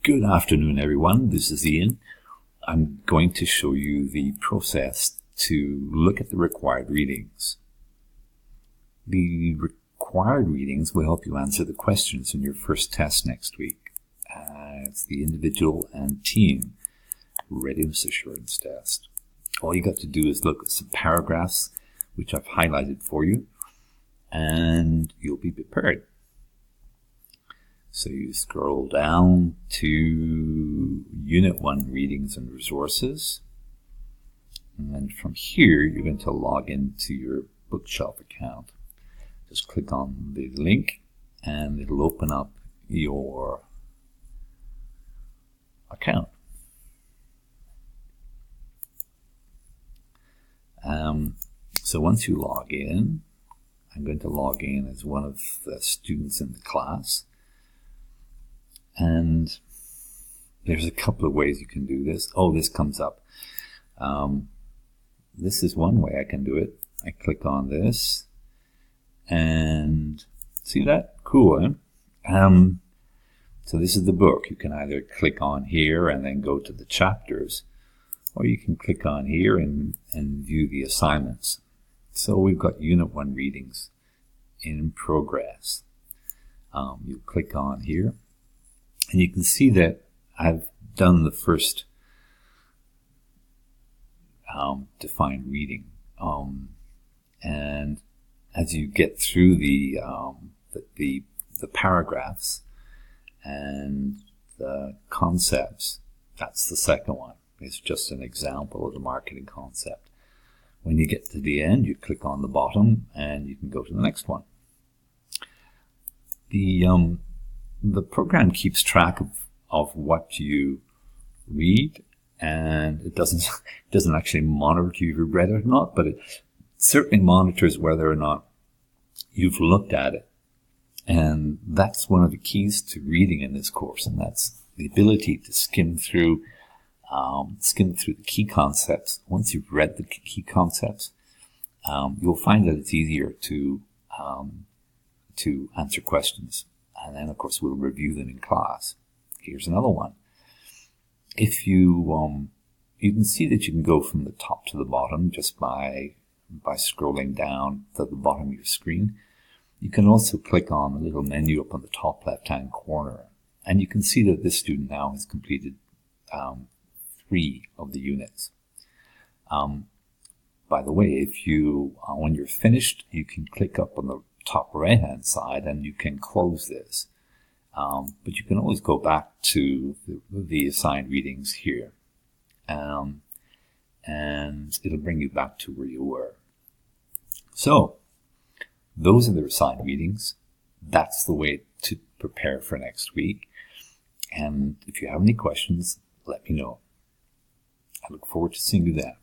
Good afternoon, everyone. This is Ian. I'm going to show you the process to look at the required readings. The required readings will help you answer the questions in your first test next week. It's the individual and team readiness assurance test. All you got to do is look at some paragraphs which I've highlighted for you, and you'll be prepared. So you scroll down to Unit 1 Readings and Resources, and then from here you're going to log into your Bookshelf account. Just click on the link and it'll open up your account. So once you log in, I'm going to log in as one of the students in the class. And there's a couple of ways you can do this. Oh, this comes up. This is one way I can do it. I click on this and see that? Cool, eh? So this is the book. You can either click on here and then go to the chapters, or you can click on here and view the assignments. So we've got Unit 1 readings in progress. You click on here, and you can see that I've done the first defined reading. And as you get through the paragraphs and the concepts, that's the second one. It's just an example of the marketing concept. When you get to the end, you click on the bottom and you can go to the next one. The program keeps track of what you read, and it doesn't actually monitor if you've read it or not, but it certainly monitors whether or not you've looked at it. And that's one of the keys to reading in this course, and that's the ability to skim through the key concepts. Once you've read the key concepts, you'll find that it's easier to answer questions. And then, of course, we'll review them in class. Here's another one. If you can see that you can go from the top to the bottom just by scrolling down to the bottom of your screen. You can also click on the little menu up on the top left-hand corner, and you can see that this student now has completed 3 of the units. By the way, if you when you're finished, you can click up on the top right-hand side and you can close this. But you can always go back to the assigned readings here, and it'll bring you back to where you were. So those are the assigned readings. That's the way to prepare for next week. And if you have any questions, let me know. I look forward to seeing you then.